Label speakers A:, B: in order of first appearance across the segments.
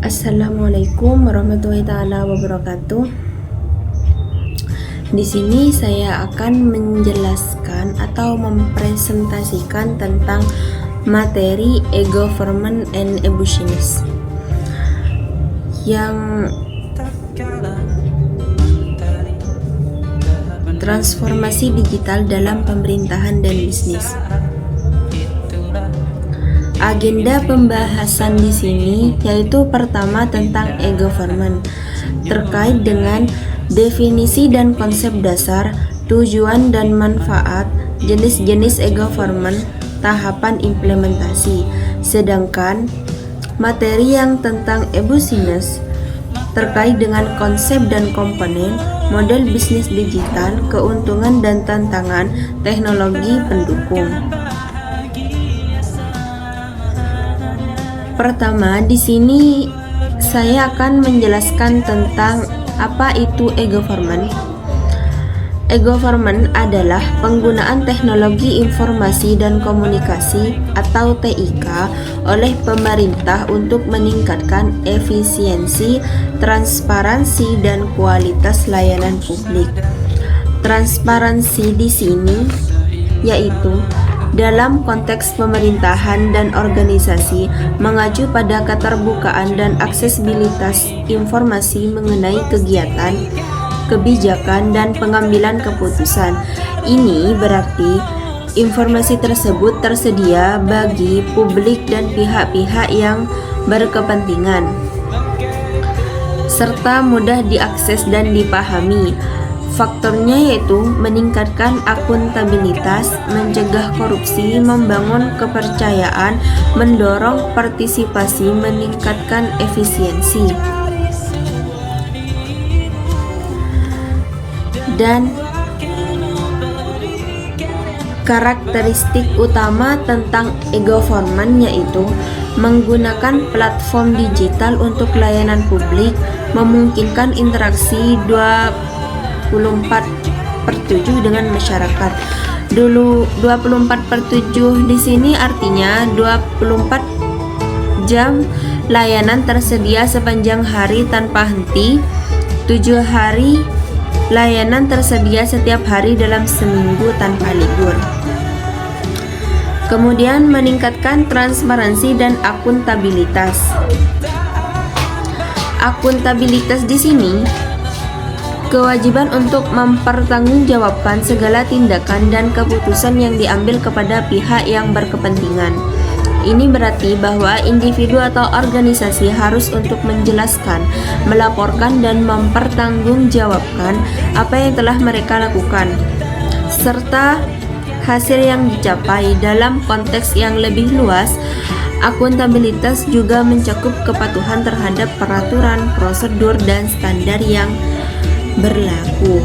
A: Assalamualaikum warahmatullahi taala wabarakatuh. Di sini saya akan menjelaskan atau mempresentasikan tentang materi e-government and e-business yang transformasi digital dalam pemerintahan dan bisnis. Agenda pembahasan di sini yaitu pertama tentang e-government terkait dengan definisi dan konsep dasar, tujuan dan manfaat, jenis-jenis e-government, tahapan implementasi. Sedangkan materi yang tentang e-business terkait dengan konsep dan komponen, model bisnis digital, keuntungan dan tantangan, teknologi pendukung. Pertama, di sini saya akan menjelaskan tentang apa itu e-government. E-government adalah penggunaan teknologi informasi dan komunikasi atau TIK oleh pemerintah untuk meningkatkan efisiensi, transparansi, dan kualitas layanan publik. Transparansi di sini yaitu dalam konteks pemerintahan dan organisasi mengacu pada keterbukaan dan aksesibilitas informasi mengenai kegiatan, kebijakan, dan pengambilan keputusan. Ini berarti informasi tersebut tersedia bagi publik dan pihak-pihak yang berkepentingan, serta mudah diakses dan dipahami. Faktornya yaitu meningkatkan akuntabilitas, mencegah korupsi, membangun kepercayaan, mendorong partisipasi, meningkatkan efisiensi. Dan karakteristik utama tentang e-government yaitu menggunakan platform digital untuk layanan publik, memungkinkan interaksi 24/7 dengan masyarakat. Dulu 24/7 di sini artinya 24 jam layanan tersedia sepanjang hari tanpa henti. 7 hari layanan tersedia setiap hari dalam seminggu tanpa libur. Kemudian meningkatkan transparansi dan akuntabilitas. Akuntabilitas di sini kewajiban untuk mempertanggungjawabkan segala tindakan dan keputusan yang diambil kepada pihak yang berkepentingan. Ini berarti bahwa individu atau organisasi harus untuk menjelaskan, melaporkan, dan mempertanggungjawabkan apa yang telah mereka lakukan, serta hasil yang dicapai. Dalam konteks yang lebih luas, akuntabilitas juga mencakup kepatuhan terhadap peraturan, prosedur, dan standar yang berlaku.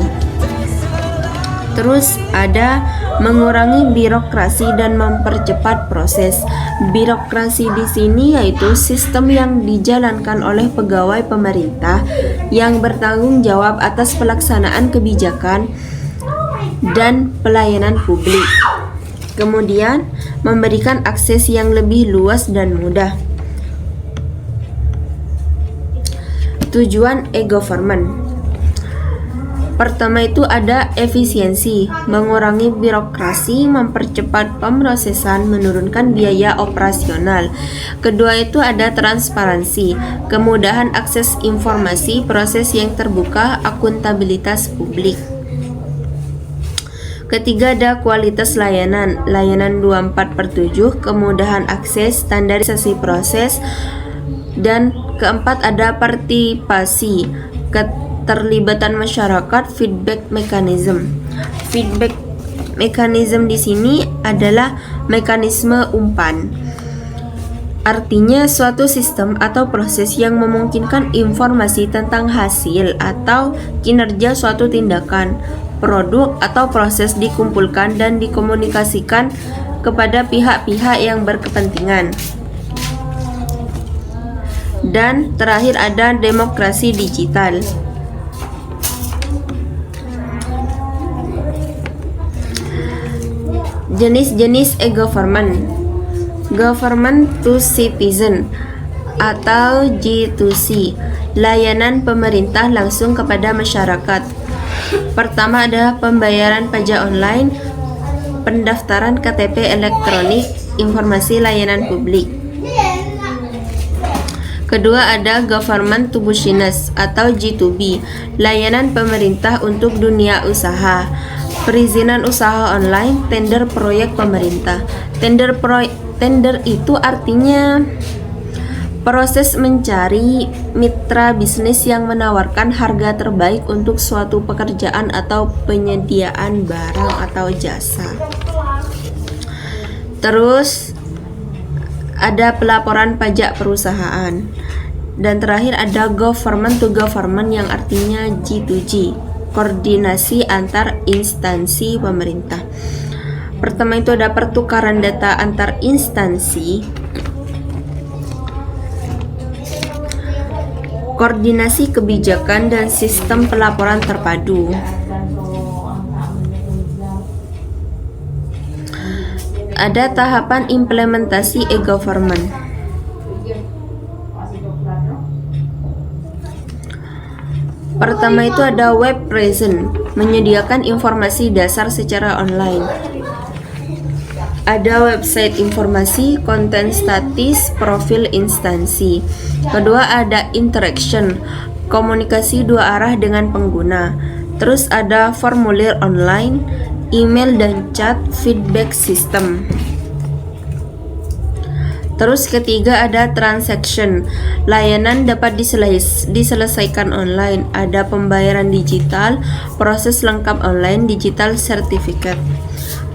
A: Terus ada mengurangi birokrasi dan mempercepat proses. Birokrasi di sini yaitu sistem yang dijalankan oleh pegawai pemerintah yang bertanggung jawab atas pelaksanaan kebijakan dan pelayanan publik. Kemudian memberikan akses yang lebih luas dan mudah. Tujuan e-government. Pertama itu ada efisiensi, mengurangi birokrasi, mempercepat pemrosesan, menurunkan biaya operasional. Kedua itu ada transparansi, kemudahan akses informasi, proses yang terbuka, akuntabilitas publik. Ketiga ada kualitas layanan, layanan 24/7, kemudahan akses, standarisasi proses. Dan keempat ada partisipasi, keterlibatan masyarakat, feedback mechanism. Feedback mechanism di sini adalah mekanisme umpan. Artinya suatu sistem atau proses yang memungkinkan informasi tentang hasil atau kinerja suatu tindakan, produk atau proses dikumpulkan dan dikomunikasikan kepada pihak-pihak yang berkepentingan. Dan terakhir ada demokrasi digital. Jenis-jenis e-government. Government to citizen. atau G2C, layanan pemerintah langsung kepada masyarakat. Pertama ada pembayaran pajak online, pendaftaran KTP elektronik, informasi layanan publik. Kedua ada government to business atau G2B, layanan pemerintah untuk dunia usaha. Perizinan usaha online, tender proyek pemerintah. Tender itu artinya proses mencari mitra bisnis yang menawarkan harga terbaik untuk suatu pekerjaan atau penyediaan barang atau jasa. Terus ada pelaporan pajak perusahaan. Dan terakhir ada government to government yang artinya G2G, koordinasi antar instansi pemerintah. Pertama itu ada pertukaran data antar instansi, koordinasi kebijakan dan sistem pelaporan terpadu. Ada tahapan implementasi e-government. Pertama itu ada web presence, menyediakan informasi dasar secara online. Ada website informasi, konten statis, profil instansi. Kedua ada interaction, komunikasi dua arah dengan pengguna. Terus ada formulir online, email dan chat, feedback system. Terus ketiga ada transaction, layanan dapat diselesaikan online. Ada pembayaran digital, proses lengkap online, digital certificate.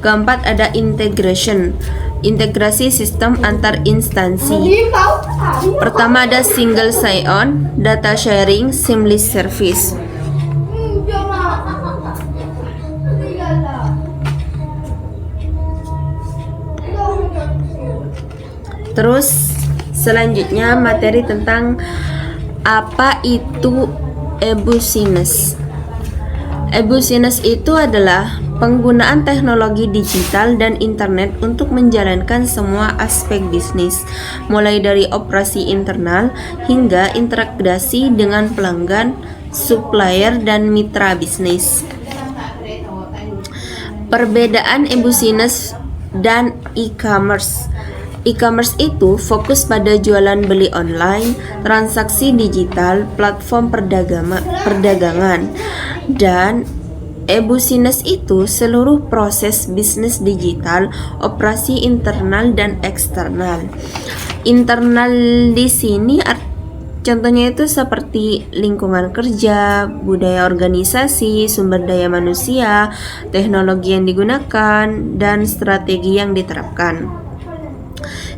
A: Keempat ada integration, integrasi sistem antar instansi. Pertama ada single sign-on, data sharing, seamless service. Terus selanjutnya materi tentang apa itu e-business. E-business itu adalah penggunaan teknologi digital dan internet untuk menjalankan semua aspek bisnis, mulai dari operasi internal hingga interaksi dengan pelanggan, supplier, dan mitra bisnis. Perbedaan e-business dan e-commerce. E-commerce itu fokus pada jualan beli online, transaksi digital, platform perdagangan, dan e-business itu seluruh proses bisnis digital, operasi internal dan eksternal. Internal di sini contohnya itu seperti lingkungan kerja, budaya organisasi, sumber daya manusia, teknologi yang digunakan, dan strategi yang diterapkan.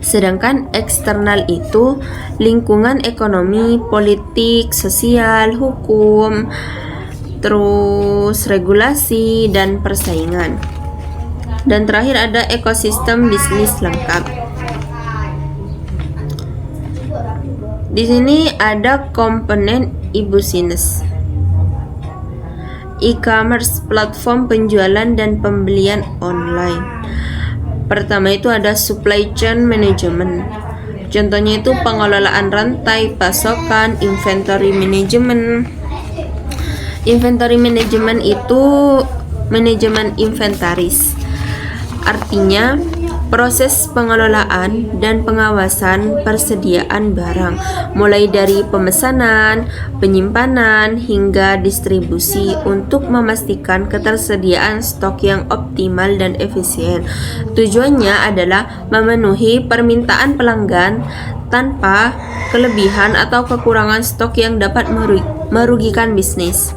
A: Sedangkan eksternal itu lingkungan ekonomi, politik, sosial, hukum, terus regulasi dan persaingan. Dan terakhir ada ekosistem bisnis lengkap. Di sini ada komponen e-business. E-commerce, platform penjualan dan pembelian online. Pertama itu ada supply chain management. Contohnya itu pengelolaan rantai pasokan, inventory management. Inventory management itu manajemen inventaris. Artinya proses pengelolaan dan pengawasan persediaan barang, mulai dari pemesanan, penyimpanan, hingga distribusi untuk memastikan ketersediaan stok yang optimal dan efisien. Tujuannya adalah memenuhi permintaan pelanggan tanpa kelebihan atau kekurangan stok yang dapat merugikan bisnis.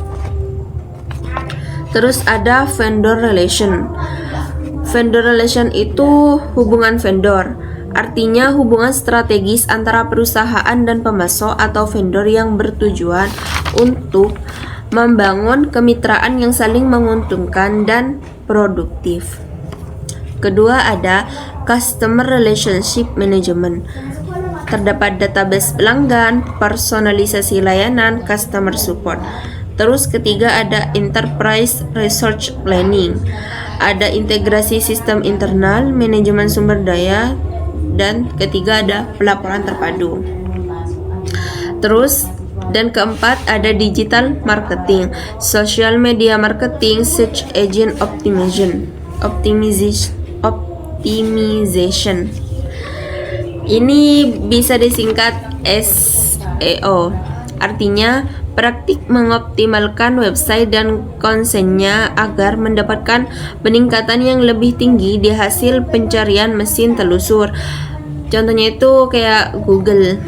A: Terus ada vendor relation. Vendor relation itu hubungan vendor, artinya hubungan strategis antara perusahaan dan pemasok atau vendor yang bertujuan untuk membangun kemitraan yang saling menguntungkan dan produktif. Kedua ada customer relationship management. Terdapat database pelanggan, personalisasi layanan, customer support. Terus ketiga ada enterprise resource planning. Ada integrasi sistem internal, manajemen sumber daya, dan ketiga ada pelaporan terpadu. Terus dan keempat ada digital marketing, social media marketing, search engine optimization. Ini bisa disingkat SEO. Artinya praktik mengoptimalkan website dan kontennya agar mendapatkan peningkatan yang lebih tinggi di hasil pencarian mesin telusur. Contohnya itu kayak Google.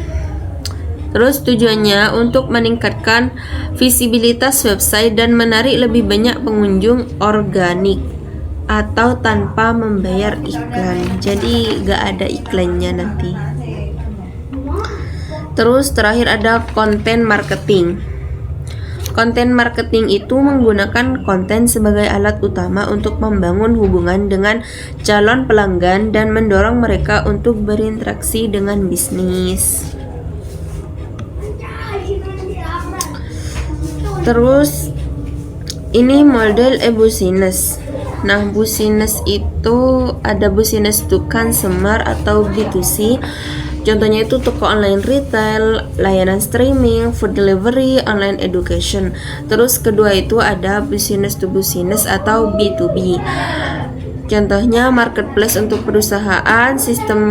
A: Terus tujuannya untuk meningkatkan visibilitas website dan menarik lebih banyak pengunjung organik atau tanpa membayar iklan. Jadi gak ada iklannya nanti. Terus terakhir ada konten marketing. Konten marketing itu menggunakan konten sebagai alat utama untuk membangun hubungan dengan calon pelanggan dan mendorong mereka untuk berinteraksi dengan bisnis. Terus ini model e-business. Nah, business itu ada business to consumer atau B2C. Contohnya itu toko online retail, layanan streaming, food delivery, online education. Terus kedua itu ada business to business atau B2B. Contohnya marketplace untuk perusahaan, sistem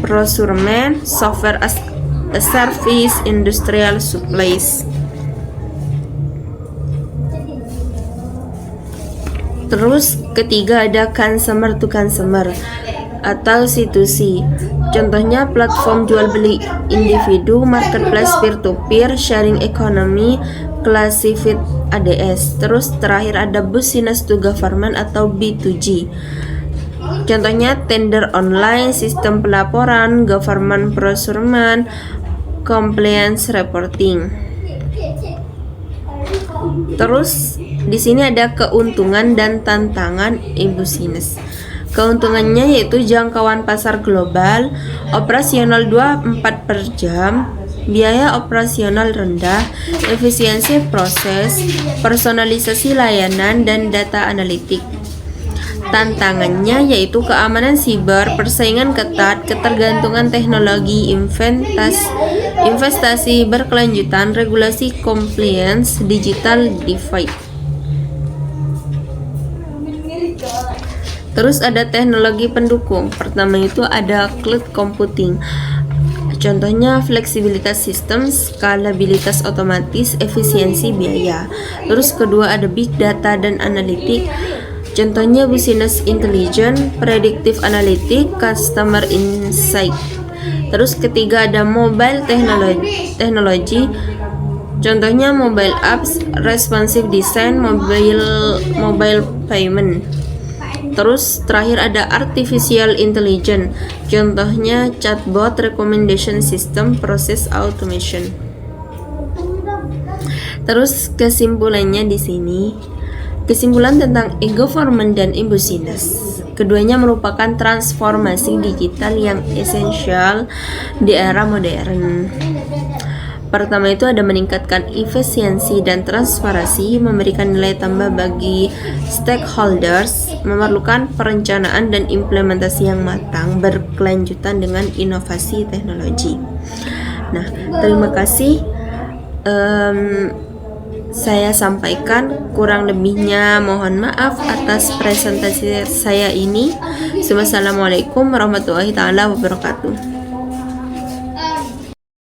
A: procurement, software as a service, industrial supplies. Terus ketiga ada consumer to consumer atau C2C. Contohnya platform jual beli individu, marketplace peer to peer, sharing economy, classified ADS. Terus terakhir ada business to government atau B2G. Contohnya tender online, sistem pelaporan, government procurement, compliance reporting. Terus di sini ada keuntungan dan tantangan e-business. Keuntungannya yaitu jangkauan pasar global, operasional 24 per jam, biaya operasional rendah, efisiensi proses, personalisasi layanan, dan data analitik. Tantangannya yaitu keamanan siber, persaingan ketat, ketergantungan teknologi, investasi berkelanjutan, regulasi compliance, digital divide. Terus ada teknologi pendukung. Pertama itu ada cloud computing. Contohnya fleksibilitas sistem, skalabilitas otomatis, efisiensi biaya. Terus kedua ada big data dan analitik. Contohnya business intelligence, predictive analytic, customer insight. Terus ketiga ada mobile technology. Contohnya mobile apps, responsive design, mobile payment. Terus terakhir ada artificial intelligence. Contohnya chatbot, recommendation system, process automation. Terus kesimpulannya di sini. Kesimpulan tentang e-government dan e-business. Keduanya merupakan transformasi digital yang esensial di era modern. Pertama itu ada meningkatkan efisiensi dan transparansi, memberikan nilai tambah bagi stakeholders, memerlukan perencanaan dan implementasi yang matang, berkelanjutan dengan inovasi teknologi. Nah, terima kasih. Saya sampaikan, kurang lebihnya mohon maaf atas presentasi saya ini. Wassalamualaikum warahmatullahi wabarakatuh.